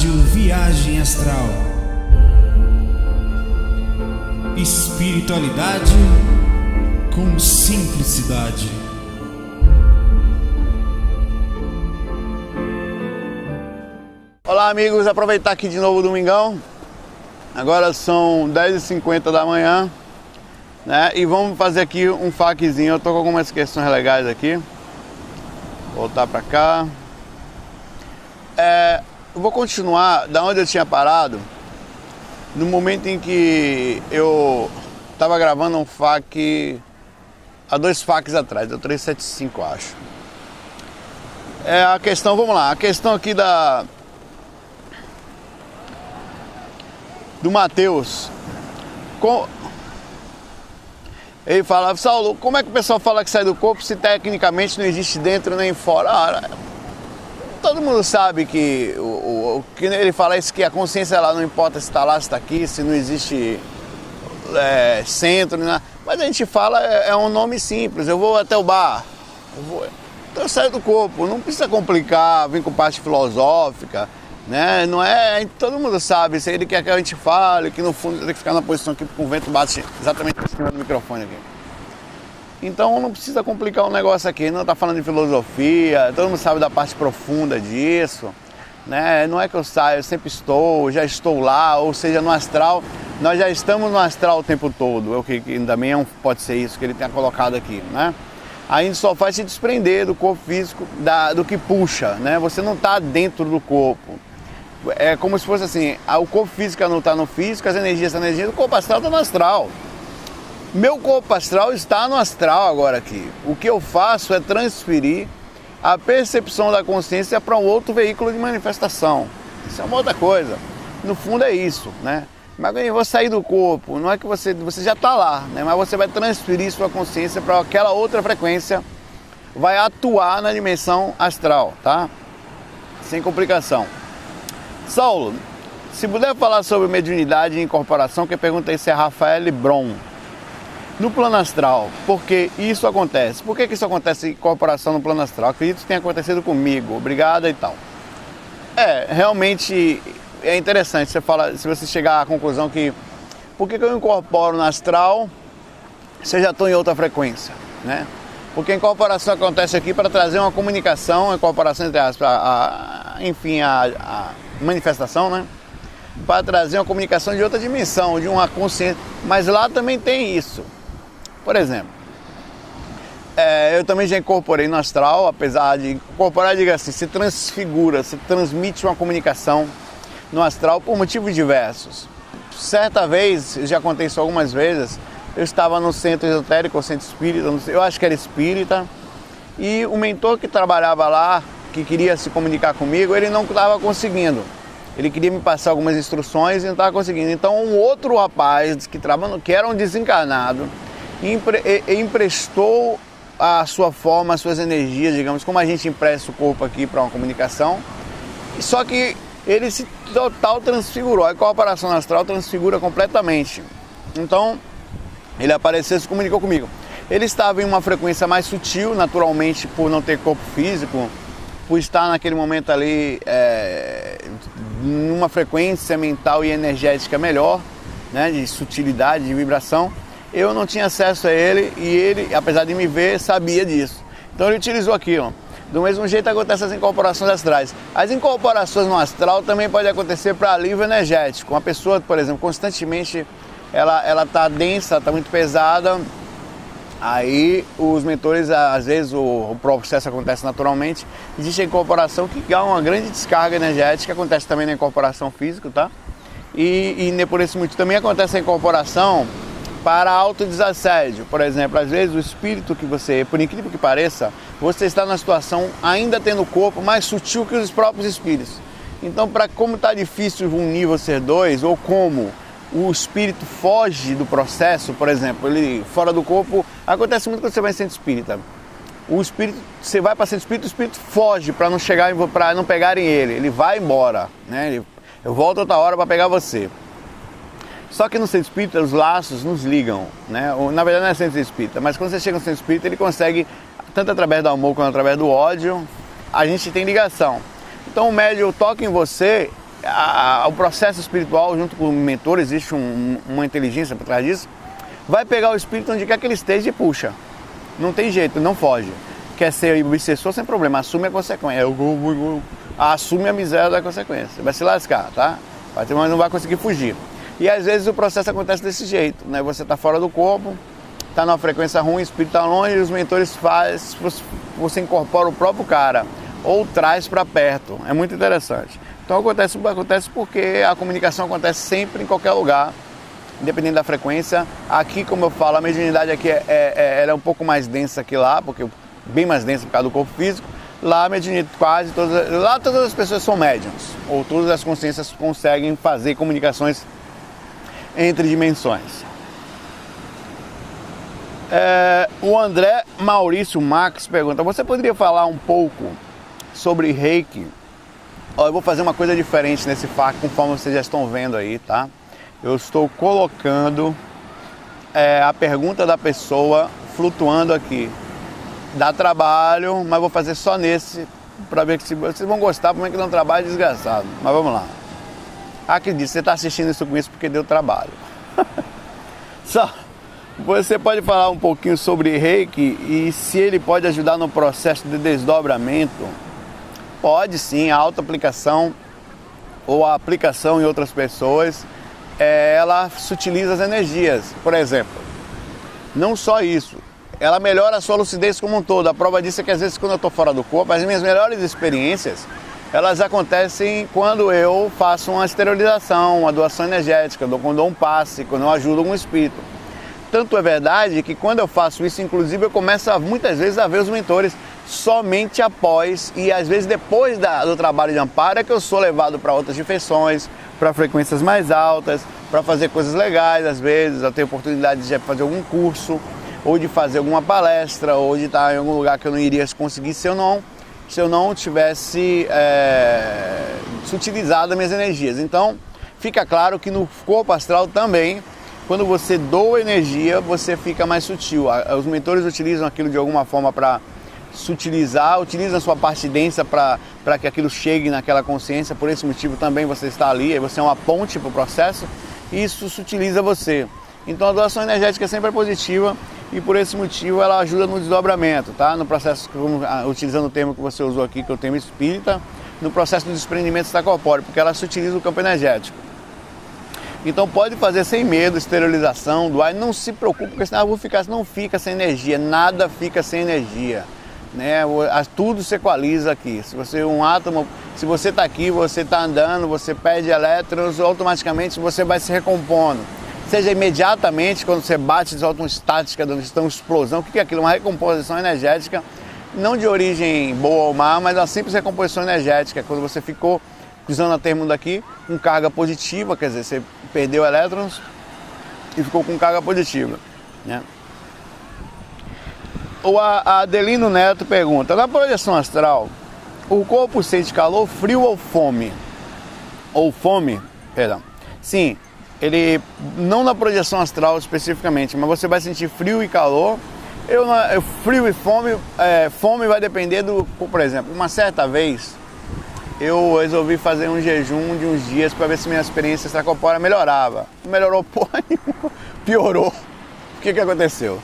Rádio Viagem Astral. Espiritualidade com simplicidade. Olá amigos, aproveitar aqui de novo o domingão. Agora são 10h50 da manhã, né? E vamos fazer aqui um FAQzinho. Eu tô com algumas questões legais aqui. Voltar pra cá. Eu vou continuar da onde eu tinha parado, no momento em que eu tava gravando um FAQ há 2 FAQs atrás, deu 375, acho. A questão, vamos lá, a questão aqui do Mateus. Ele fala: Saulo, como é que o pessoal fala que sai do corpo se tecnicamente não existe dentro nem fora? Todo mundo sabe que o que ele fala é isso, que a consciência ela não importa se está lá, se está aqui, se não existe centro, né? Mas a gente fala, é um nome simples. Eu vou até o bar, então eu saio do corpo, não precisa complicar, vir com parte filosófica, né? Não é, todo mundo sabe, se ele quer que a gente fale, que no fundo tem que ficar na posição aqui com o vento bate exatamente por cima do microfone aqui. Então não precisa complicar o negócio aqui, não está falando de filosofia, todo mundo sabe da parte profunda disso, né? Não é que eu saio, eu sempre estou, já estou lá, ou seja, no astral, nós já estamos no astral o tempo todo, que também pode ser isso que ele tenha colocado aqui, né? A gente só faz se desprender do corpo físico, do que puxa, né? Você não está dentro do corpo, é como se fosse assim, o corpo físico não está no físico, as energias, o corpo astral está no astral. Meu corpo astral está no astral agora aqui. O que eu faço é transferir a percepção da consciência para um outro veículo de manifestação. Isso é uma outra coisa. No fundo é isso, né? Mas eu vou sair do corpo, não é que você já está lá, né? Mas você vai transferir sua consciência para aquela outra frequência, vai atuar na dimensão astral, tá? Sem complicação. Saulo, se puder falar sobre mediunidade e incorporação, que pergunta aí se é Rafael Bron. No plano astral, por que isso acontece? Por que isso acontece, incorporação no plano astral? Acredito que tenha acontecido comigo, obrigada e tal. Realmente é interessante, se você chegar à conclusão que por que eu incorporo no astral se eu já estou em outra frequência, né? Porque a incorporação acontece aqui para trazer uma comunicação, a incorporação entre aspas, enfim, a manifestação, né? Para trazer uma comunicação de outra dimensão, de uma consciência, mas lá também tem isso. Por exemplo, eu também já incorporei no astral, apesar de incorporar, diga assim, se transfigura, se transmite uma comunicação no astral por motivos diversos. Certa vez, eu já contei isso algumas vezes, eu estava no centro esotérico, ou centro espírita, eu acho que era espírita, e o mentor que trabalhava lá, que queria se comunicar comigo, ele não estava conseguindo. Ele queria me passar algumas instruções e não estava conseguindo. Então um outro rapaz que era um desencarnado, emprestou a sua forma, as suas energias, digamos, como a gente empresta o corpo aqui para uma comunicação, só que ele se total transfigurou, a incorporação astral transfigura completamente. Então ele apareceu e se comunicou comigo. Ele estava em uma frequência mais sutil, naturalmente, por não ter corpo físico, por estar naquele momento ali numa frequência mental e energética melhor, né, de sutilidade, de vibração. Eu não tinha acesso a ele e ele, apesar de me ver, sabia disso. Então ele utilizou aquilo. Do mesmo jeito acontecem as incorporações astrais. As incorporações no astral também podem acontecer para alívio energético. Uma pessoa, por exemplo, constantemente ela está densa, está muito pesada. Aí os mentores, às vezes o processo acontece naturalmente, existe a incorporação que dá uma grande descarga energética, acontece também na incorporação física, tá? E por esse motivo também acontece a incorporação para autodesassédio. Por exemplo, às vezes o espírito que você, por incrível que pareça, você está numa situação ainda tendo o corpo mais sutil que os próprios espíritos. Então, como está difícil unir você dois, ou como o espírito foge do processo, por exemplo, ele fora do corpo, acontece muito quando você vai em centro espírita. O espírito, você vai para centro espírita, o espírito foge para não pegarem ele vai embora, né? Eu volto outra hora para pegar você. Só que no centro espírita os laços nos ligam, né? Na verdade não é centro espírita, mas quando você chega no centro espírita ele consegue, tanto através do amor quanto através do ódio, a gente tem ligação. Então o médium toca em você o processo espiritual, junto com o mentor, existe uma inteligência por trás disso, vai pegar o espírito onde quer que ele esteja e puxa. Não tem jeito, não foge. Quer ser obsessor sem problema, assume a consequência. Assume a miséria da consequência. Vai se lascar, tá? Mas não vai conseguir fugir. E às vezes o processo acontece desse jeito, né? Você está fora do corpo, está numa frequência ruim, o espírito está longe, e os mentores fazem, você incorpora o próprio cara ou traz para perto. É muito interessante. Então acontece porque a comunicação acontece sempre em qualquer lugar, independente da frequência. Aqui, como eu falo, a mediunidade aqui ela é um pouco mais densa que lá, porque bem mais densa por causa do corpo físico. Lá, todas as pessoas são médiums, ou todas as consciências conseguem fazer comunicações entre dimensões. O André Maurício Max pergunta: você poderia falar um pouco sobre Reiki? Eu vou fazer uma coisa diferente nesse FAQ, conforme vocês já estão vendo aí, tá? Eu estou colocando a pergunta da pessoa flutuando aqui. Dá trabalho, mas vou fazer só nesse, para ver que se vocês vão gostar, porque dá um trabalho desgraçado. Mas vamos lá. Acredite, você está assistindo isso com isso porque deu trabalho. Você pode falar um pouquinho sobre Reiki e se ele pode ajudar no processo de desdobramento? Pode sim, a autoaplicação ou a aplicação em outras pessoas, ela sutiliza as energias. Por exemplo, não só isso, ela melhora a sua lucidez como um todo. A prova disso é que às vezes quando eu estou fora do corpo, as minhas melhores experiências, elas acontecem quando eu faço uma esterilização, uma doação energética, quando dou um passe, quando eu ajudo um espírito. Tanto é verdade que quando eu faço isso, inclusive, eu começo muitas vezes a ver os mentores somente após e às vezes depois do trabalho de amparo é que eu sou levado para outras dimensões, para frequências mais altas, para fazer coisas legais. Às vezes eu tenho oportunidade de fazer algum curso, ou de fazer alguma palestra, ou de estar em algum lugar que eu não iria conseguir se eu não tivesse sutilizado as minhas energias. Então, fica claro que no corpo astral também, quando você doa energia, você fica mais sutil. Os mentores utilizam aquilo de alguma forma para sutilizar, utilizam a sua parte densa para que aquilo chegue naquela consciência. Por esse motivo também você está ali, aí você é uma ponte para o processo, e isso sutiliza você. Então a doação energética sempre é positiva e por esse motivo ela ajuda no desdobramento, tá? No processo, utilizando o termo que você usou aqui, que é o termo espírita, no processo do desprendimento extracorpóreo, porque ela sutiliza o campo energético. Então pode fazer sem medo, esterilização, doar, não se preocupe, porque senão não fica sem energia, nada fica sem energia, né? Tudo se equaliza aqui. Se você está aqui, você está andando, você perde elétrons, automaticamente você vai se recompondo. Seja imediatamente, quando você bate, solta uma estática, uma explosão. O que é aquilo? Uma recomposição energética, não de origem boa ou má, mas uma simples recomposição energética. Quando você ficou, usando o termo daqui, com carga positiva, quer dizer, você perdeu elétrons e ficou com carga positiva, né? O Adelino Neto pergunta: na projeção astral, o corpo sente calor, frio ou fome? Sim, ele não na projeção astral especificamente, mas você vai sentir frio e calor. Frio e fome, fome vai depender por exemplo, uma certa vez eu resolvi fazer um jejum de uns dias para ver se minha experiência extracorpórea melhorava. Não melhorou porra nenhuma, piorou. O que aconteceu?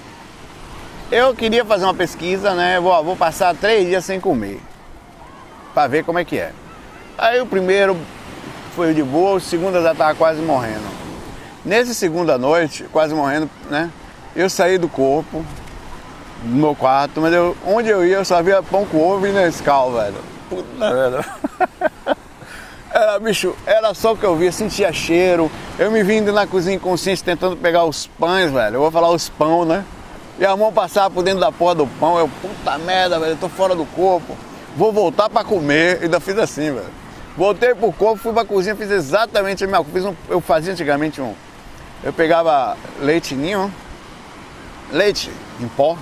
Eu queria fazer uma pesquisa, né? Vou passar 3 dias sem comer, para ver como é que é. Aí o primeiro foi de boa, o segundo eu já estava quase morrendo. Nesse segunda noite, quase morrendo, né? Eu saí do corpo, do meu quarto, mas onde eu ia eu só via pão com ovo e Nescau, velho. Puta merda. Era só o que eu via, sentia cheiro. Eu me vi indo na cozinha inconsciente tentando pegar os pães, velho. Eu vou falar os pão, né? E a mão passava por dentro da porra do pão. Eu, puta merda, velho, eu tô fora do corpo. Vou voltar pra comer. Ainda fiz assim, velho. Voltei pro corpo, fui pra cozinha, fiz exatamente a mesma coisa. Eu fazia antigamente eu pegava leite ninho, leite em pó,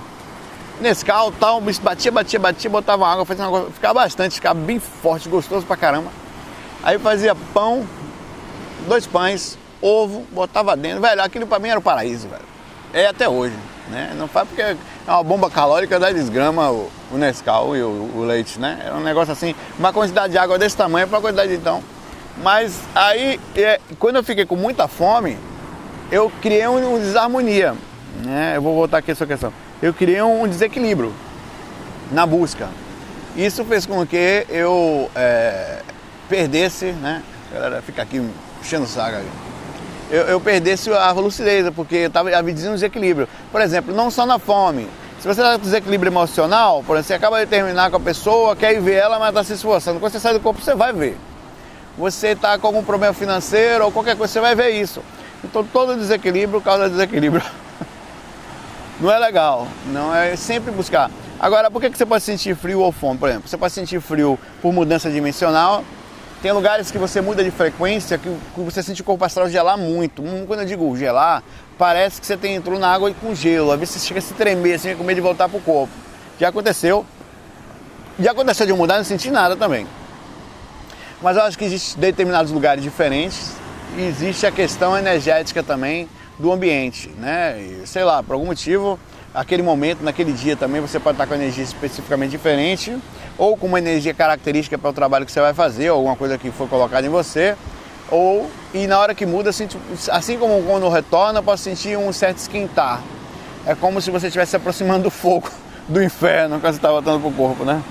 Nescau, tal, batia, botava água, fazia um negócio, ficava bastante, ficava bem forte, gostoso pra caramba. Aí eu fazia pão, 2 pães, ovo, botava dentro, velho, aquilo pra mim era o paraíso, velho. É até hoje, né? Não faz porque é uma bomba calórica da desgrama o Nescau e o leite, né? É um negócio assim, uma quantidade de água desse tamanho pra uma quantidade então. Mas aí, quando eu fiquei com muita fome, eu criei uma desarmonia, né? Eu vou voltar aqui a sua questão. Eu criei um desequilíbrio na busca. Isso fez com que eu perdesse, né? A galera fica aqui puxando o saco aqui. Eu perdesse a lucidez, porque eu estava um desequilíbrio. Por exemplo, não só na fome. Se você está com desequilíbrio emocional, por exemplo, você acaba de terminar com a pessoa, quer ir ver ela, mas está se esforçando. Quando você sai do corpo, você vai ver. Você está com algum problema financeiro ou qualquer coisa, você vai ver isso. Então todo desequilíbrio causa desequilíbrio. Não é legal, não é sempre buscar. Agora, por que você pode sentir frio ou fome? Por exemplo, você pode sentir frio por mudança dimensional. Tem lugares que você muda de frequência, que você sente o corpo astral gelar muito. Quando eu digo gelar, parece que você entrou na água com gelo. Às vezes você chega a se tremer, assim, com medo de voltar pro corpo. Já aconteceu. Já aconteceu de eu mudar e não sentir nada também. Mas eu acho que existem determinados lugares diferentes e existe a questão energética também do ambiente, né? E, sei lá, por algum motivo, aquele momento, naquele dia também, você pode estar com energia especificamente diferente ou com uma energia característica para o trabalho que você vai fazer, ou alguma coisa que foi colocada em você, e na hora que muda, assim como quando retorna, eu posso sentir um certo esquentar. É como se você estivesse se aproximando do fogo do inferno quando você está voltando para o corpo, né?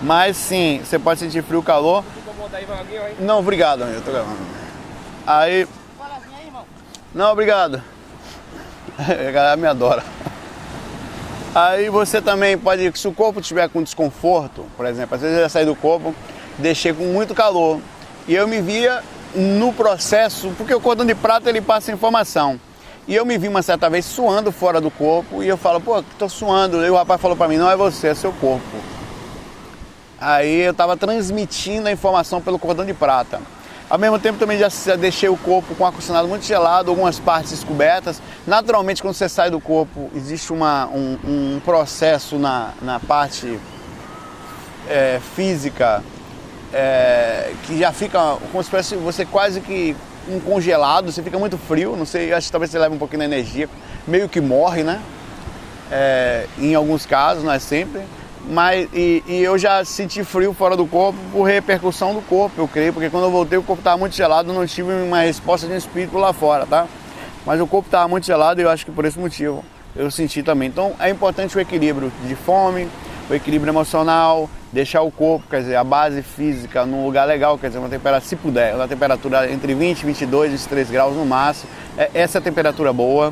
Mas sim, você pode sentir frio, calor. Não, obrigado, eu tô gravando. Aí. Não, obrigado. A galera me adora. Aí você também pode, se o corpo estiver com desconforto, por exemplo, às vezes eu ia sair do corpo, deixei com muito calor. E eu me via no processo, porque o cordão de prata ele passa informação. E eu me vi uma certa vez suando fora do corpo e eu falo, pô, tô suando. E o rapaz falou pra mim, não é você, é seu corpo. Aí eu estava transmitindo a informação pelo cordão de prata. Ao mesmo tempo também já deixei o corpo com ar-condicionado muito gelado, algumas partes descobertas. Naturalmente, quando você sai do corpo, existe um processo na parte física que já fica como se fosse você quase que um congelado, você fica muito frio, não sei, acho que talvez você leve um pouquinho de energia, meio que morre, né? Em alguns casos, não é sempre. Mas eu já senti frio fora do corpo por repercussão do corpo, eu creio, porque quando eu voltei o corpo estava muito gelado, não tive uma resposta de um espírito lá fora, tá? Mas o corpo estava muito gelado e eu acho que por esse motivo eu senti também. Então é importante o equilíbrio de fome, o equilíbrio emocional, deixar o corpo, quer dizer, a base física num lugar legal, quer dizer, uma temperatura, se puder, uma temperatura entre 20 e 22, 23 graus no máximo, essa é a temperatura boa.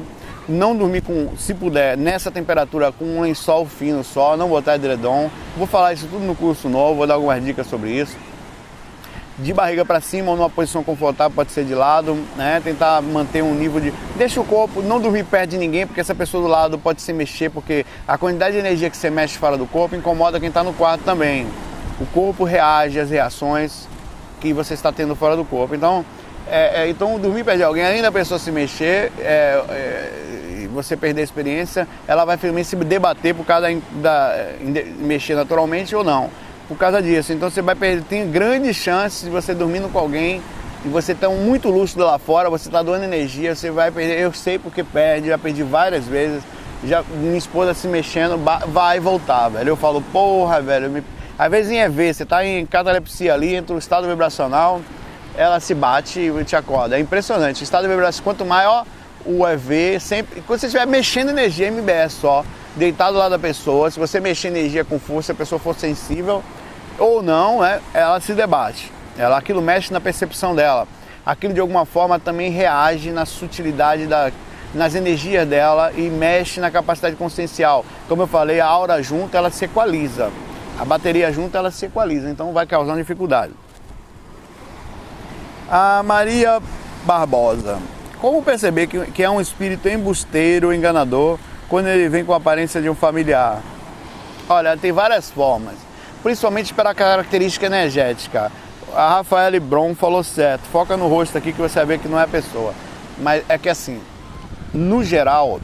Não dormir se puder, nessa temperatura com um lençol fino só, não botar edredom. Vou falar isso tudo no curso novo, vou dar algumas dicas sobre isso. De barriga para cima ou numa posição confortável, pode ser de lado, né? Tentar manter um nível de... Deixa o corpo, não dormir perto de ninguém, porque essa pessoa do lado pode se mexer, porque a quantidade de energia que você mexe fora do corpo incomoda quem está no quarto também. O corpo reage às reações que você está tendo fora do corpo. Então dormir perto de alguém, além da pessoa se mexer, você perder a experiência, ela vai finalmente se debater por causa mexer naturalmente ou não, por causa disso. Então você vai perder, tem grandes chances de você dormindo com alguém e você tá muito lúcido lá fora, você está doando energia, você vai perder. Eu sei porque perde, já perdi várias vezes, já minha esposa se mexendo, vai voltar, velho. Eu falo, porra, velho, às vezes em EV, você tá em catalepsia ali, entra o estado vibracional, ela se bate e te acorda. É impressionante, o estado vibracional, quanto maior o EV, sempre, quando você estiver mexendo energia, MBS só, deitado lá da pessoa, se você mexer energia com força, se a pessoa for sensível ou não, ela se debate. Aquilo mexe na percepção dela. Aquilo de alguma forma também reage na sutilidade, nas energias dela e mexe na capacidade consciencial. Como eu falei, a aura junta, ela se equaliza. A bateria junta, ela se equaliza, então vai causando dificuldade. A Maria Barbosa. Como perceber que é um espírito embusteiro, enganador, quando ele vem com a aparência de um familiar? Olha, tem várias formas, principalmente pela característica energética. A Rafaela Bron falou certo, foca no rosto aqui que você vai ver que não é a pessoa. Mas é que assim, no geral,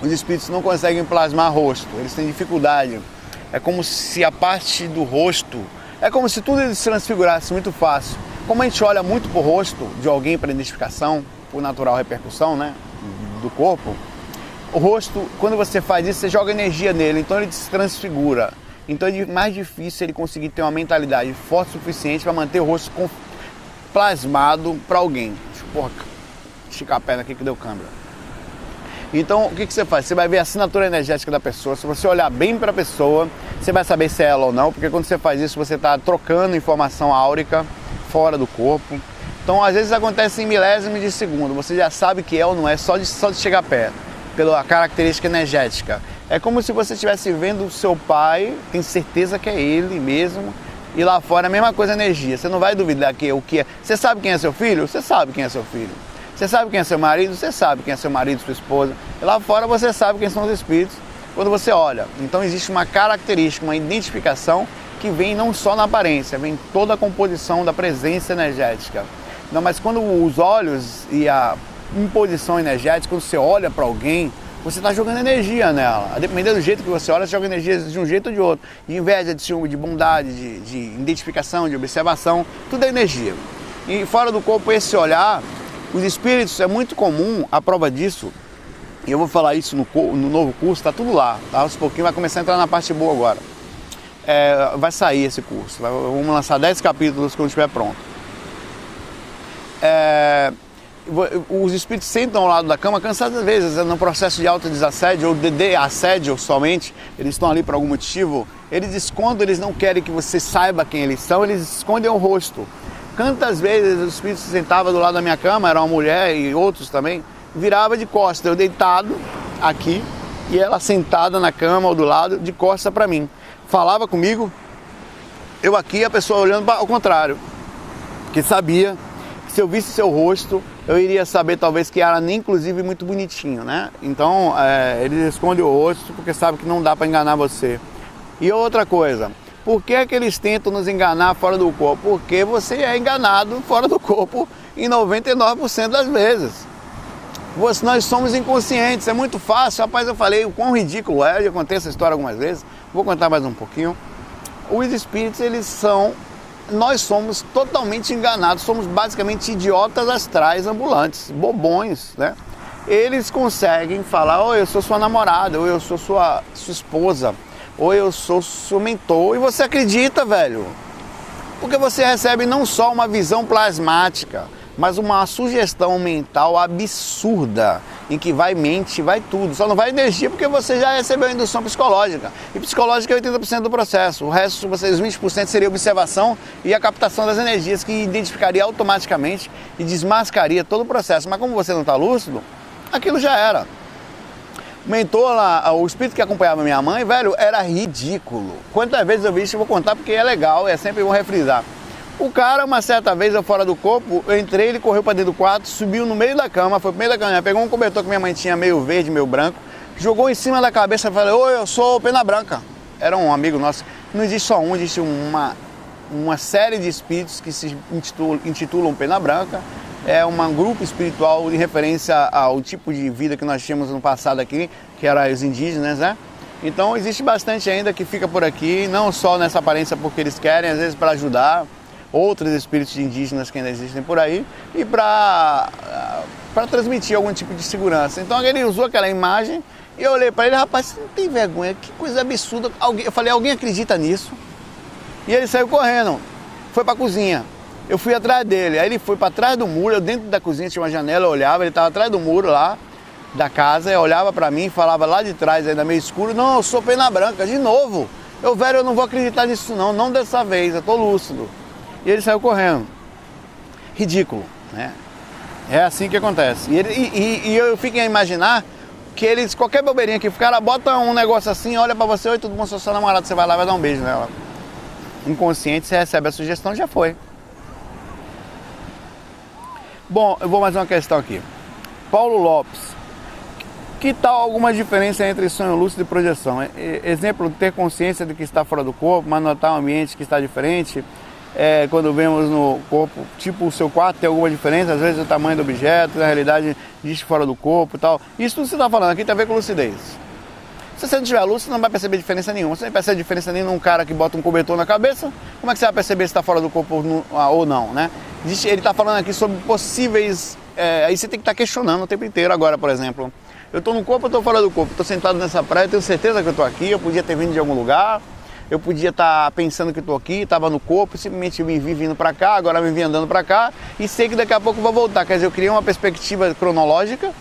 os espíritos não conseguem plasmar rosto, eles têm dificuldade. É como se a parte do rosto, é como se tudo se transfigurasse muito fácil. Como a gente olha muito pro rosto de alguém para identificação, por natural repercussão, né, do corpo, o rosto, quando você faz isso, você joga energia nele, então ele se transfigura. Então é mais difícil ele conseguir ter uma mentalidade forte o suficiente para manter o rosto plasmado para alguém. Porra, esticar a perna aqui que deu câmera. Então, o que você faz? Você vai ver a assinatura energética da pessoa. Se você olhar bem para a pessoa, você vai saber se é ela ou não, porque quando você faz isso, você está trocando informação áurica fora do corpo. Então, às vezes acontece em milésimos de segundo. Você já sabe que é ou não é, só de chegar perto, pela característica energética. É como se você estivesse vendo o seu pai, tem certeza que é ele mesmo, e lá fora a mesma coisa, energia. Você não vai duvidar que o que é. Você sabe quem é seu filho? Você sabe quem é seu filho. Você sabe quem é seu marido? Você sabe quem é seu marido, sua esposa. E lá fora você sabe quem são os espíritos quando você olha. Então existe uma característica, uma identificação que vem não só na aparência, vem toda a composição da presença energética. Não, mas quando os olhos e a imposição energética, quando você olha para alguém, você está jogando energia nela. Dependendo do jeito que você olha, você joga energia de um jeito ou de outro. De inveja, de ciúme, de bondade, de identificação, de observação, tudo é energia. E fora do corpo, esse olhar, os espíritos, é muito comum, a prova disso, e eu vou falar isso no novo curso, está tudo lá, tá? Aos pouquinhos vai começar a entrar na parte boa agora. Vai sair esse curso, vamos lançar 10 capítulos quando estiver pronto. Os espíritos sentam ao lado da cama cansadas vezes, no processo de autodesassédio ou de assédio somente, eles estão ali por algum motivo, eles escondem, eles não querem que você saiba quem eles são, eles escondem o rosto. Quantas vezes os espíritos sentavam do lado da minha cama, era uma mulher e outros também, virava de costas, eu deitado aqui e ela sentada na cama ou do lado, de costas para mim. Falava comigo, eu aqui e a pessoa olhando ao contrário, porque sabia que se eu visse seu rosto, eu iria saber talvez que era nem inclusive muito bonitinho, né? Então eles escondem o rosto porque sabem que não dá para enganar você. E outra coisa, por que que eles tentam nos enganar fora do corpo? Porque você é enganado fora do corpo em 99% das vezes. Nós somos inconscientes, é muito fácil. Rapaz, eu falei o quão ridículo é, eu já contei essa história algumas vezes, vou contar mais um pouquinho. Os espíritos, nós somos totalmente enganados, somos basicamente idiotas astrais ambulantes, bobões, né? Eles conseguem falar, ou eu sou sua namorada, ou eu sou sua esposa, ou eu sou seu mentor, e você acredita, velho. Porque você recebe não só uma visão plasmática, mas uma sugestão mental absurda, em que vai mente, vai tudo. Só não vai energia porque você já recebeu a indução psicológica. E psicológica é 80% do processo. O resto, os 20% seria observação e a captação das energias, que identificaria automaticamente e desmascaria todo o processo. Mas como você não está lúcido, aquilo já era. O mentor lá, o espírito que acompanhava minha mãe, velho, era ridículo. Quantas vezes eu vi isso, eu vou contar porque é legal, é sempre bom refrisar. O cara, uma certa vez, eu fora do corpo, eu entrei, ele correu para dentro do quarto, subiu no meio da cama, foi pro meio da cama, pegou um cobertor que minha mãe tinha meio verde, meio branco, jogou em cima da cabeça e falou, oi, eu sou o Pena Branca. Era um amigo nosso. Não existe só um, existe uma série de espíritos que se intitulam Pena Branca. É um grupo espiritual em referência ao tipo de vida que nós tínhamos no passado aqui, que eram os indígenas, né? Então existe bastante ainda que fica por aqui, não só nessa aparência porque eles querem, às vezes para ajudar outros espíritos indígenas que ainda existem por aí e para transmitir algum tipo de segurança. Então ele usou aquela imagem e eu olhei para ele, rapaz, você não tem vergonha, que coisa absurda. Eu falei, alguém acredita nisso? E ele saiu correndo, foi para a cozinha. Eu fui atrás dele, aí ele foi para trás do muro, eu dentro da cozinha tinha uma janela, eu olhava, ele estava atrás do muro lá da casa, eu olhava para mim, falava lá de trás, ainda meio escuro, não, eu sou Pena Branca, de novo. Velho, eu não vou acreditar nisso não dessa vez, eu tô lúcido. E ele saiu correndo. Ridículo, né? É assim que acontece. E eu fico a imaginar que eles, qualquer bobeirinha que o cara bota um negócio assim, olha pra você, oi, tudo bom, sou seu namorado, você vai lá e vai dar um beijo nela. Inconsciente, você recebe a sugestão, já foi. Bom, eu vou mais uma questão aqui. Paulo Lopes. Que tal alguma diferença entre sonho lúcido e projeção? Exemplo, ter consciência de que está fora do corpo, mas notar um ambiente que está diferente. Quando vemos no corpo, tipo o seu quarto, tem alguma diferença, às vezes o tamanho do objeto, na realidade existe fora do corpo e tal. Isso tudo que você está falando aqui tem a ver com lucidez. Se você não tiver lúcido, você não vai perceber diferença nenhuma. Você não percebe diferença nenhuma num cara que bota um cobertor na cabeça. Como é que você vai perceber se está fora do corpo ou não, né? Ele está falando aqui sobre possíveis... aí você tem que estar questionando o tempo inteiro agora, por exemplo. Eu estou no corpo ou estou fora do corpo? Estou sentado nessa praia, tenho certeza que eu estou aqui, eu podia ter vindo de algum lugar. eu podia estar pensando que estou aqui, estava no corpo, simplesmente me vi vindo para cá, agora me vi andando para cá e sei que daqui a pouco eu vou voltar. Quer dizer, eu criei uma perspectiva cronológica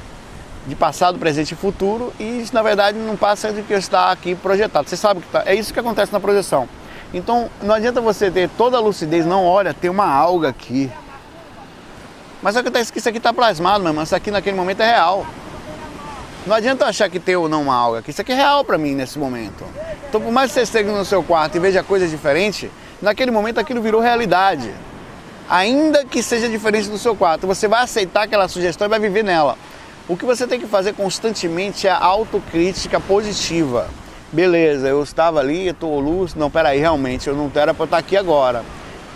de passado, presente e futuro e isso na verdade não passa do que está aqui projetado. Você sabe que é isso que acontece na projeção. Então não adianta você ter toda a lucidez, não, olha, tem uma alga aqui. Mas só que isso aqui está plasmado, meu irmão, isso aqui naquele momento é real. Não adianta achar que tem ou não uma alga aqui, isso aqui é real para mim nesse momento. Então por mais que você esteja no seu quarto e veja coisas diferentes, naquele momento aquilo virou realidade. Ainda que seja diferente do seu quarto, você vai aceitar aquela sugestão e vai viver nela. O que você tem que fazer constantemente é a autocrítica positiva. Beleza, eu estava ali, eu estou lúcido, não, peraí, realmente, eu não era para estar aqui agora.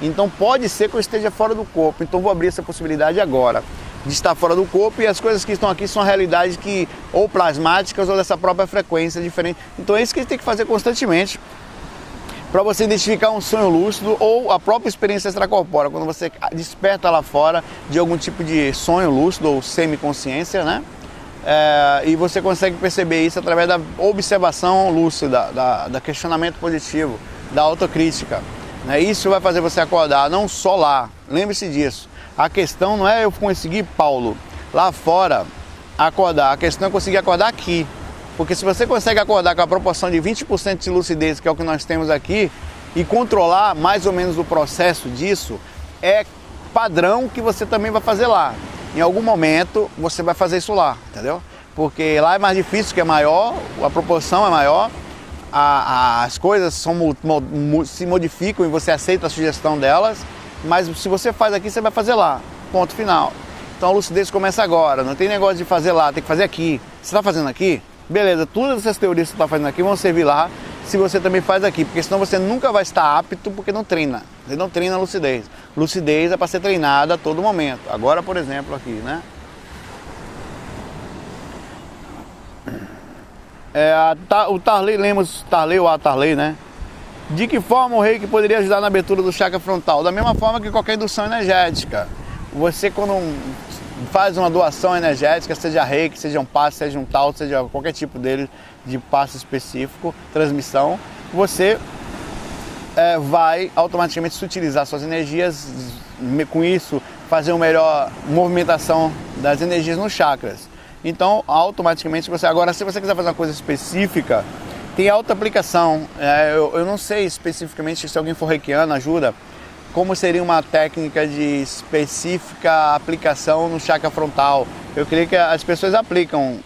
Então pode ser que eu esteja fora do corpo, então vou abrir essa possibilidade agora de estar fora do corpo e as coisas que estão aqui são realidades que ou plasmáticas ou dessa própria frequência diferente. Então é isso que a gente tem que fazer constantemente para você identificar um sonho lúcido ou a própria experiência extracorpórea, quando você desperta lá fora de algum tipo de sonho lúcido ou semiconsciência, né? E você consegue perceber isso através da observação lúcida, da questionamento positivo, da autocrítica. Né? Isso vai fazer você acordar, não só lá, lembre-se disso. A questão não é eu conseguir, Paulo, lá fora acordar, a questão é conseguir acordar aqui. Porque se você consegue acordar com a proporção de 20% de lucidez, que é o que nós temos aqui, e controlar mais ou menos o processo disso, é padrão que você também vai fazer lá. Em algum momento você vai fazer isso lá, entendeu? Porque lá é mais difícil, que é maior, a proporção é maior, as coisas se modificam e você aceita a sugestão delas, mas se você faz aqui, você vai fazer lá, ponto final. Então a lucidez começa agora, não tem negócio de fazer lá, tem que fazer aqui. Você está fazendo aqui? Beleza, todas essas teorias que você está fazendo aqui vão servir lá se você também faz aqui, porque senão você nunca vai estar apto porque não treina. Você não treina a lucidez. Lucidez é para ser treinada a todo momento. Agora, por exemplo, aqui, né? O Tarley Lemos, Tarley, né? De que forma o reiki poderia ajudar na abertura do chakra frontal? Da mesma forma que qualquer indução energética. Você, quando faz uma doação energética, seja reiki, seja um passe, seja um tal, seja qualquer tipo dele de passe específico, transmissão, você vai automaticamente sutilizar suas energias, com isso fazer uma melhor movimentação das energias nos chakras. Então, automaticamente, se você quiser fazer uma coisa específica, tem alta aplicação. Eu não sei especificamente, se alguém for reikiano, ajuda, como seria uma técnica de específica aplicação no chakra frontal. Eu creio que as pessoas aplicam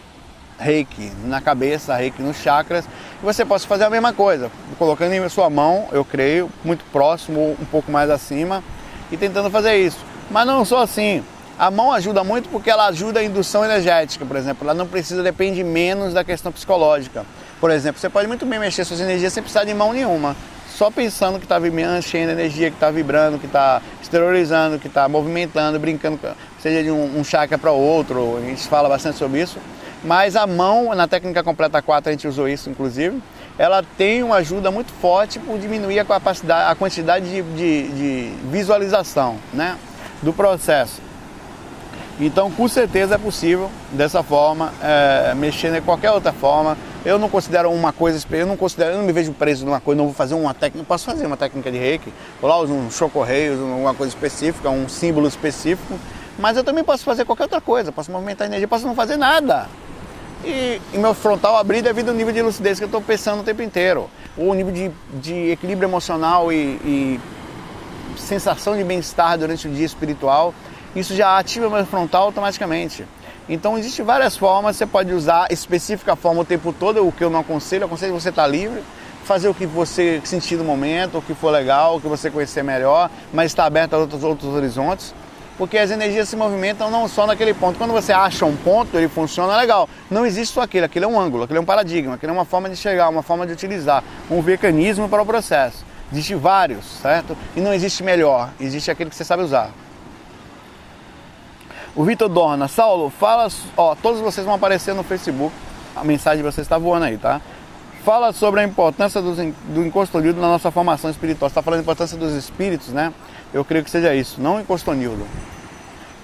reiki na cabeça, reiki nos chakras, e você pode fazer a mesma coisa, colocando em sua mão, eu creio, muito próximo, um pouco mais acima, e tentando fazer isso. Mas não só assim, a mão ajuda muito porque ela ajuda a indução energética, por exemplo, ela não precisa, depende menos da questão psicológica. Por exemplo, você pode muito bem mexer suas energias sem precisar de mão nenhuma, só pensando que está enchendo energia, que está vibrando, que está exteriorizando, que está movimentando, brincando, seja de um chakra para outro, a gente fala bastante sobre isso. Mas a mão, na técnica completa 4 a gente usou isso inclusive, ela tem uma ajuda muito forte por diminuir a capacidade, a quantidade de visualização, né, do processo. Então, com certeza é possível, dessa forma, mexer de qualquer outra forma. Eu não considero uma coisa, eu não me vejo preso numa coisa, não vou fazer uma técnica, posso fazer uma técnica de reiki, vou lá usar um chocorreio, uma coisa específica, um símbolo específico, mas eu também posso fazer qualquer outra coisa, posso movimentar a energia, posso não fazer nada. E meu frontal abrir devido ao nível de lucidez que eu estou pensando o tempo inteiro, ou o nível de equilíbrio emocional e sensação de bem-estar durante o dia espiritual. Isso já ativa o meu frontal automaticamente. Então existem várias formas, você pode usar específica forma o tempo todo, o que eu não aconselho você estar livre, fazer o que você sentir no momento, o que for legal, o que você conhecer melhor, mas estar aberto a outros horizontes, porque as energias se movimentam não só naquele ponto. Quando você acha um ponto, ele funciona legal. Não existe só aquilo é um ângulo, aquilo é um paradigma, aquilo é uma forma de chegar, uma forma de utilizar, um mecanismo para o processo. Existem vários, certo? E não existe melhor, existe aquele que você sabe usar. O Vitor Dorna, Saulo, fala, todos vocês vão aparecer no Facebook, a mensagem de vocês está voando aí, tá? Fala sobre a importância do encostonildo na nossa formação espiritual. Você está falando da importância dos espíritos, né? Eu creio que seja isso, não o encostonildo.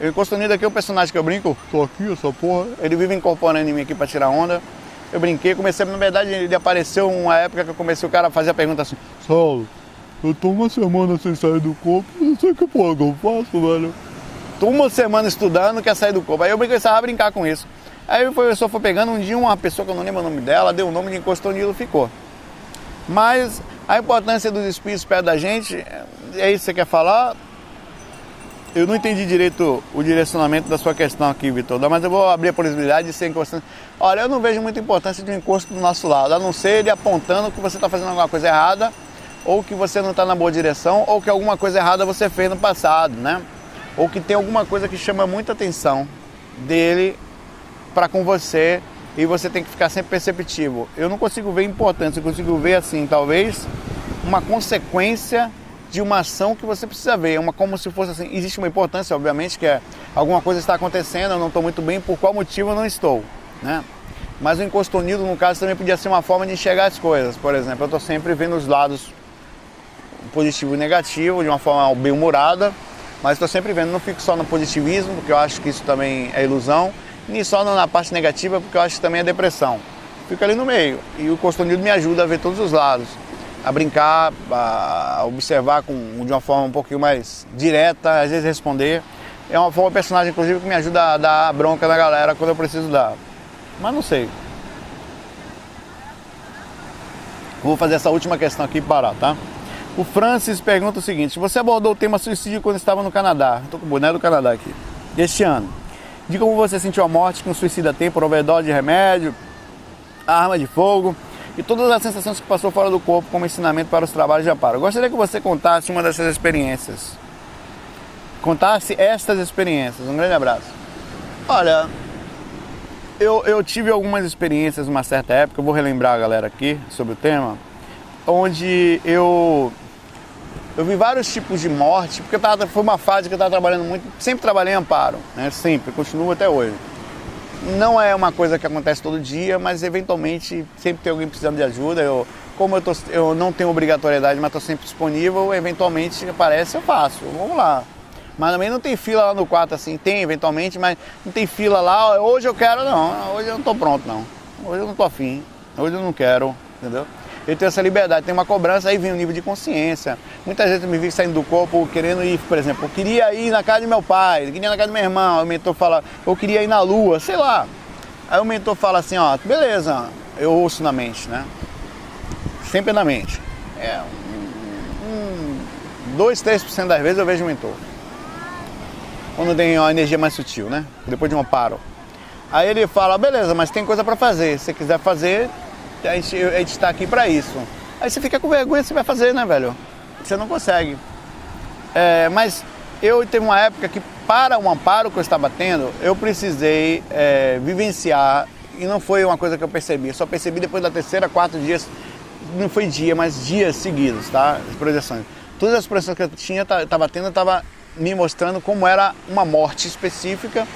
O encostonildo aqui é o personagem que eu brinco, tô aqui, essa porra, ele vive incorporando em mim aqui para tirar onda, Eu brinquei, comecei, na verdade, ele apareceu uma época que eu comecei, o cara fazia a pergunta assim, Saulo, eu tô uma semana sem sair do corpo, não sei o que porra que eu faço, velho. Tô uma semana estudando, quer sair do corpo. Aí eu começava a brincar com isso. Aí o professor foi pegando, um dia uma pessoa que eu não lembro o nome dela, deu o nome de encostonilo, ficou. Mas a importância dos espíritos perto da gente, é isso que você quer falar? Eu não entendi direito o direcionamento da sua questão aqui, Vitor, mas eu vou abrir a possibilidade de ser encostando. Olha, eu não vejo muita importância de um encosto do nosso lado, a não ser ele apontando que você está fazendo alguma coisa errada, ou que você não está na boa direção, ou que alguma coisa errada você fez no passado, né? Ou que tem alguma coisa que chama muita atenção dele para com você e você tem que ficar sempre perceptivo. Eu não consigo ver importância, eu consigo ver assim, talvez uma consequência de uma ação que você precisa ver, como se fosse assim, existe uma importância, obviamente, que é alguma coisa está acontecendo, eu não estou muito bem, por qual motivo eu não estou, né? Mas o encostonido, no caso, também podia ser uma forma de enxergar as coisas. Por exemplo, eu estou sempre vendo os lados positivo e negativo, de uma forma bem-humorada, mas estou sempre vendo, não fico só no positivismo, porque eu acho que isso também é ilusão, nem só na parte negativa, porque eu acho que também é depressão. Fico ali no meio, e o encostonido me ajuda a ver todos os lados, a brincar, a observar de uma forma um pouquinho mais direta, às vezes responder. É uma forma personagem, inclusive, que me ajuda a dar bronca na galera quando eu preciso dar. Mas não sei. Vou fazer essa última questão aqui e parar, tá? O Francis pergunta o seguinte: você abordou o tema suicídio quando estava no Canadá? Estou com o boné do Canadá aqui. Este ano. De como você sentiu a morte que um suicida tem por overdose de remédio, arma de fogo e todas as sensações que passou fora do corpo como ensinamento para os trabalhos de amparo. Eu gostaria que você contasse uma dessas experiências. Contasse estas experiências. Um grande abraço. Olha, eu tive algumas experiências numa certa época, eu vou relembrar a galera aqui sobre o tema, onde eu vi vários tipos de morte, porque foi uma fase que eu estava trabalhando muito, sempre trabalhei em amparo, né? Sempre, continuo até hoje. Não é uma coisa que acontece todo dia, mas eventualmente sempre tem alguém precisando de ajuda. Eu não tenho obrigatoriedade, mas estou sempre disponível, eventualmente aparece, eu faço, vamos lá. Mas também não tem fila lá no quarto assim, tem eventualmente, mas não tem fila lá, hoje eu quero não, hoje eu não estou pronto não, hoje eu não estou afim, hoje eu não quero, entendeu? Eu tenho essa liberdade, tem uma cobrança, aí vem o nível de consciência. Muitas vezes eu me vi saindo do corpo querendo ir, por exemplo, eu queria ir na casa de meu pai, eu queria ir na casa do meu irmão, aí o mentor fala, eu queria ir na lua, sei lá. Aí o mentor fala assim, ó, beleza, eu ouço na mente, né? Sempre na mente. 2, 3% das vezes eu vejo o mentor. Quando tem uma energia mais sutil, né? Depois de um amparo. Aí ele fala, beleza, mas tem coisa pra fazer, se você quiser fazer, a gente está aqui para isso. Aí você fica com vergonha, você vai fazer, né, velho? Você não consegue. Mas eu teve uma época que, para o amparo que eu estava tendo, eu precisei vivenciar, e não foi uma coisa que eu percebi, eu só percebi depois da 3ª, 4 dias, não foi dia, mas dias seguidos, tá? As projeções. Todas as projeções que eu tinha, estava tendo, estava me mostrando como era uma morte específica,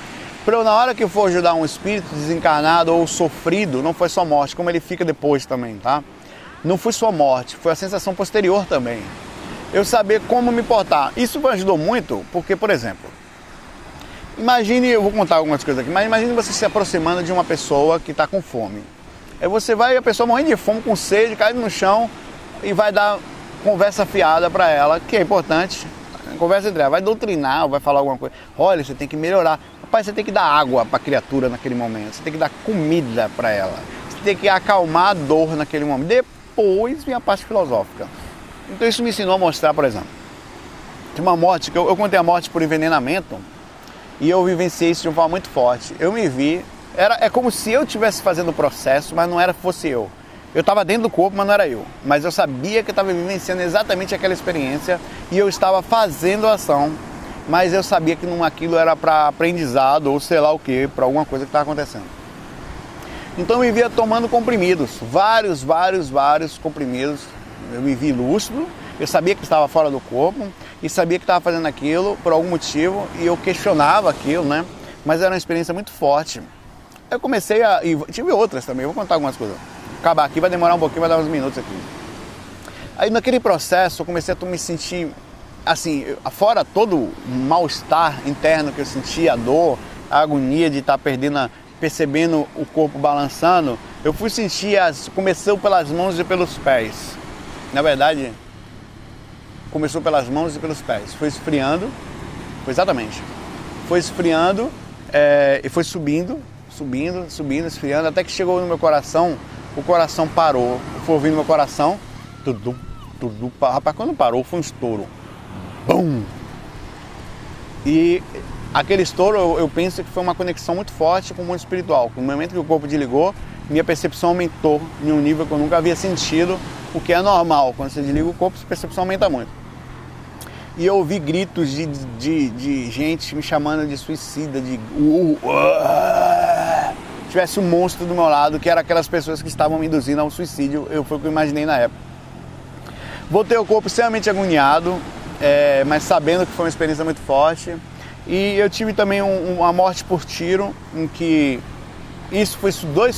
para eu, na hora que eu for ajudar um espírito desencarnado ou sofrido, não foi só morte, como ele fica depois também, tá? Não foi só morte, foi a sensação posterior também. Eu saber como me portar. Isso me ajudou muito, porque, por exemplo, imagine, eu vou contar algumas coisas aqui, mas imagine você se aproximando de uma pessoa que está com fome. Aí você vai, a pessoa morrendo de fome, com sede, cai no chão e vai dar conversa fiada para ela, que é importante. Conversa entre ela, vai doutrinar, vai falar alguma coisa. Olha, você tem que melhorar. Rapaz, você tem que dar água para a criatura naquele momento. Você tem que dar comida para ela. Você tem que acalmar a dor naquele momento. Depois vem a parte filosófica. Então isso me ensinou a mostrar, por exemplo, de uma morte, que eu contei a morte por envenenamento, e eu vivenciei isso de uma forma muito forte. Eu me vi, é como se eu estivesse fazendo o processo, mas não fosse eu. Eu estava dentro do corpo, mas não era eu. Mas eu sabia que eu estava vivenciando exatamente aquela experiência e eu estava fazendo a ação, mas eu sabia que aquilo era para aprendizado ou sei lá o que, para alguma coisa que estava acontecendo. Então eu me via tomando comprimidos, vários comprimidos. Eu me vi lúcido, eu sabia que estava fora do corpo e sabia que estava fazendo aquilo por algum motivo e eu questionava aquilo, né? Mas era uma experiência muito forte. Eu comecei e tive outras também, vou contar algumas coisas. Acabar aqui, vai demorar um pouquinho, vai dar uns minutos aqui. Aí naquele processo eu comecei a me sentir, assim, fora todo o mal-estar interno que eu sentia, a dor, a agonia de estar percebendo o corpo balançando, Eu fui sentir, começou pelas mãos e pelos pés. Na verdade, começou pelas mãos e pelos pés. Foi esfriando, exatamente. Foi esfriando e foi subindo, esfriando, até que chegou no meu coração, o coração parou. Eu fui ouvindo meu coração, tudo. Rapaz, quando parou, foi um estouro. Bum! E aquele estouro, eu penso que foi uma conexão muito forte com o mundo espiritual. No momento que o corpo desligou, minha percepção aumentou em um nível que eu nunca havia sentido, o que é normal. Quando você desliga o corpo, a percepção aumenta muito. E eu ouvi gritos de gente me chamando de suicida, tivesse um monstro do meu lado, que era aquelas pessoas que estavam me induzindo ao suicídio. Foi o que eu imaginei na época. Voltei ao corpo extremamente agoniado, mas sabendo que foi uma experiência muito forte. E eu tive também uma morte por tiro, em que isso foi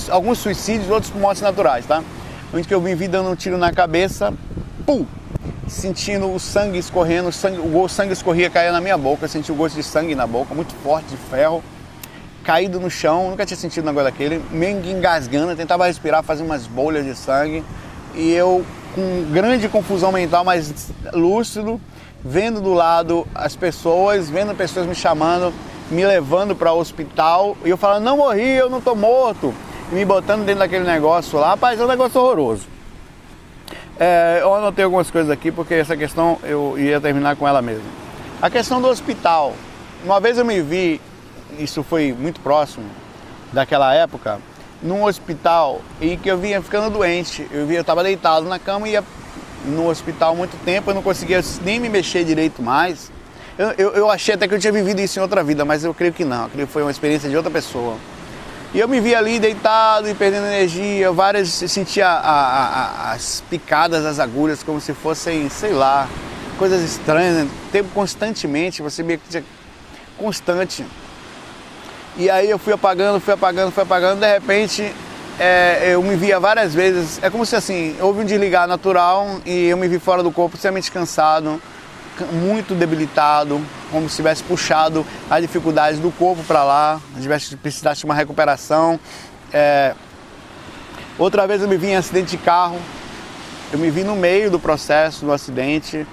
alguns suicídios, outros por mortes naturais, tá? Onde que eu me vi dando um tiro na cabeça, pum! Sentindo o sangue escorrendo, o sangue escorria, caía na minha boca, eu senti o gosto de sangue na boca, muito forte, de ferro, caído no chão, nunca tinha sentido um negócio daquele, meio engasgando, eu tentava respirar, fazia umas bolhas de sangue, e eu com grande confusão mental, mas lúcido, vendo do lado as pessoas, vendo pessoas me chamando, me levando para o hospital, e eu falando, não morri, eu não tô morto, e me botando dentro daquele negócio lá. Rapaz, é um negócio horroroso. Eu anotei algumas coisas aqui, porque essa questão eu ia terminar com ela mesmo. A questão do hospital, uma vez eu me vi, isso foi muito próximo daquela época, num hospital em que eu vinha ficando doente. Eu estava deitado na cama e ia no hospital há muito tempo, eu não conseguia nem me mexer direito mais. Eu achei até que eu tinha vivido isso em outra vida, mas eu creio que não, aquilo foi uma experiência de outra pessoa. E eu me vi ali deitado e perdendo energia, eu sentia as picadas das agulhas como se fossem, sei lá, coisas estranhas, tempo constantemente, você meio que constante. E aí eu fui apagando, de repente eu me via várias vezes, é como se assim, houve um desligar natural e eu me vi fora do corpo, extremamente cansado, muito debilitado, como se tivesse puxado as dificuldades do corpo para lá, precisasse de uma recuperação. Outra vez eu me vi em acidente de carro, eu me vi no meio do processo do acidente,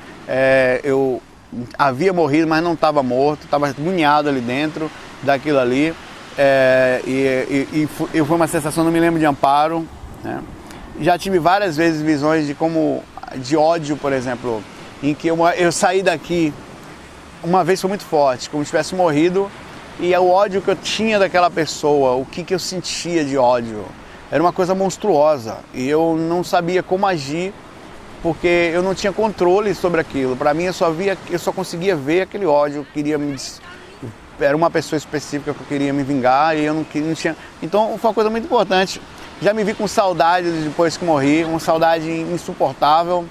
eu havia morrido, mas não estava morto, estava agoniado ali dentro daquilo ali, e foi uma sensação, não me lembro, de amparo, né? Já tive várias vezes visões de ódio, por exemplo, em que eu saí daqui, uma vez foi muito forte, como se tivesse morrido, e o ódio que eu tinha daquela pessoa, o que eu sentia de ódio, era uma coisa monstruosa, e eu não sabia como agir, porque eu não tinha controle sobre aquilo. Para mim, eu só conseguia ver aquele ódio, era uma pessoa específica que eu queria me vingar, e eu não tinha. Então foi uma coisa muito importante. Já me vi com saudade depois que morri, uma saudade insuportável.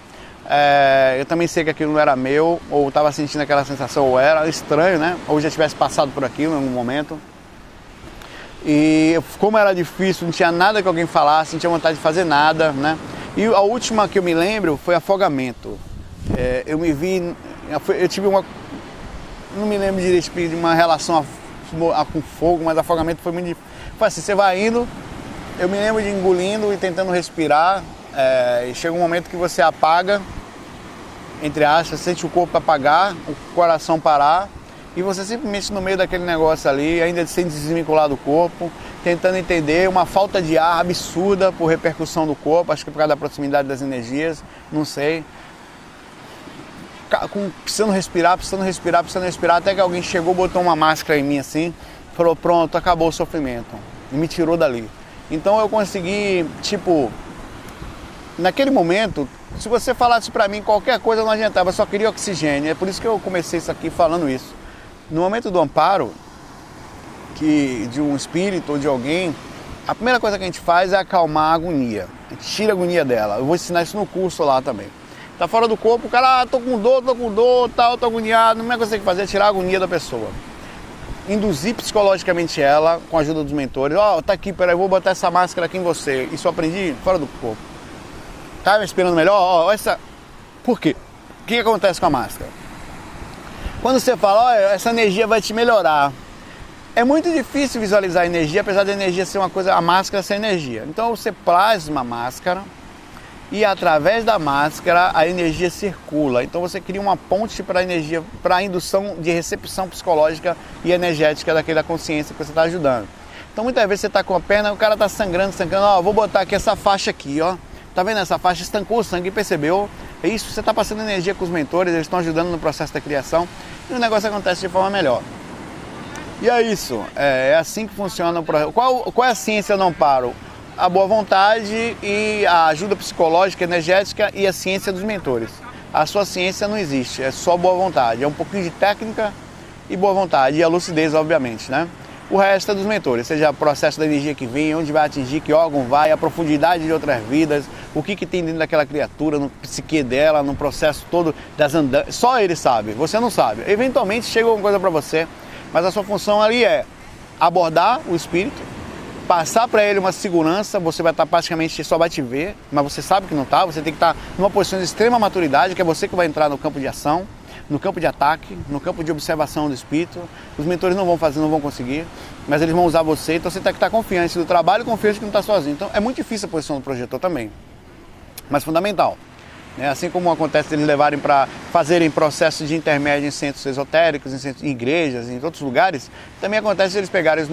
Eu também sei que aquilo não era meu, ou estava sentindo aquela sensação, ou era estranho, né? Ou já tivesse passado por aquilo em algum momento. E como era difícil, não tinha nada que alguém falasse, não tinha vontade de fazer nada, né? E a última que eu me lembro foi afogamento. Eu me vi, eu tive não me lembro direito de uma relação com fogo, mas afogamento foi muito difícil. Foi assim, você vai indo, eu me lembro de engolindo e tentando respirar, e chega um momento que você apaga, entre aspas, sente o corpo apagar, o coração parar, e você simplesmente no meio daquele negócio ali, ainda sem desvincular do corpo, tentando entender, uma falta de ar absurda por repercussão do corpo, acho que por causa da proximidade das energias, não sei. Precisando respirar, até que alguém chegou, botou uma máscara em mim assim, falou, pronto, acabou o sofrimento, e me tirou dali. Então eu consegui, naquele momento, se você falasse pra mim qualquer coisa não adiantava, eu só queria oxigênio, é por isso que eu comecei isso aqui falando isso. No momento do amparo, de um espírito ou de alguém, a primeira coisa que a gente faz é acalmar a agonia, a gente tira a agonia dela. Eu vou ensinar isso no curso lá também. Tá fora do corpo, o cara, tô com dor, tal, tô agoniado, não é coisa que fazer, é tirar a agonia da pessoa. Induzir psicologicamente ela, com a ajuda dos mentores, tá aqui, peraí, eu vou botar essa máscara aqui em você. Isso eu aprendi fora do corpo. Tá me esperando melhor? Por quê? O que acontece com a máscara? Quando você fala, essa energia vai te melhorar, É muito difícil visualizar a energia, apesar da energia ser uma coisa, a máscara ser energia. Então você plasma a máscara e através da máscara a energia circula. Então você cria uma ponte para a energia, para a indução de recepção psicológica e energética daquela consciência que você está ajudando. Então muitas vezes você está com a perna, o cara está sangrando, ó, vou botar aqui essa faixa aqui, ó. Tá vendo essa faixa? Estancou o sangue, percebeu? É isso, você está passando energia com os mentores, eles estão ajudando no processo da criação e o negócio acontece de forma melhor. E é isso, é assim que funciona o processo. Qual é a ciência eu não paro? A boa vontade e a ajuda psicológica, energética e a ciência dos mentores. A sua ciência não existe, é só boa vontade, é um pouquinho de técnica e boa vontade e a lucidez, obviamente, né? O resto é dos mentores, seja o processo da energia que vem, onde vai atingir, que órgão vai, a profundidade de outras vidas, o que tem dentro daquela criatura, no psique dela, no processo todo das andanças. Só ele sabe, você não sabe. Eventualmente chega alguma coisa para você, mas a sua função ali é abordar o espírito, passar para ele uma segurança, você vai estar praticamente, só vai te ver, mas você sabe que não está, você tem que estar numa posição de extrema maturidade, que é você que vai entrar no campo de ação, no campo de ataque, no campo de observação do espírito. Os mentores não vão fazer, não vão conseguir, mas eles vão usar você, então você tem que estar confiante do trabalho e confiante que não está sozinho. Então é muito difícil a posição do projetor também, mas fundamental. Assim como acontece eles levarem para fazerem processos de intermédio em centros esotéricos, em igrejas, em outros lugares, também acontece eles pegarem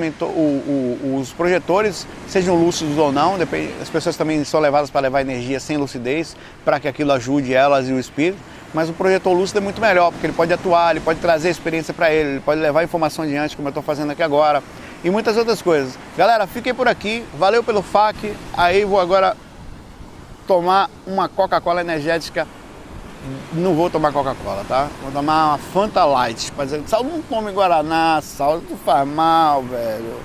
os projetores, sejam lúcidos ou não, as pessoas também são levadas para levar energia sem lucidez, para que aquilo ajude elas e o espírito, mas o projetor lúcido é muito melhor, porque ele pode atuar, ele pode trazer experiência para ele pode levar informação adiante, como eu estou fazendo aqui agora, e muitas outras coisas. Galera, fiquem por aqui, valeu pelo FAQ, aí vou agora tomar uma Coca-Cola energética. Não vou tomar Coca-Cola, tá? Vou tomar uma Fanta Light. Pra dizer, Saulo, não tome Guaraná, Saulo, tu faz mal, velho.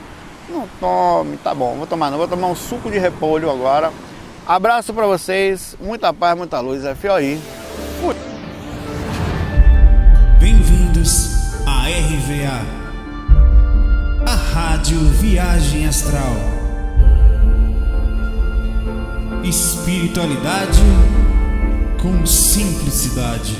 Não tome, tá bom, vou tomar não. Vou tomar um suco de repolho agora. Abraço pra vocês, muita paz, muita luz. É FOI. Fui. Bem-vindos à RVA, a Rádio Viagem Astral. Espiritualidade com simplicidade.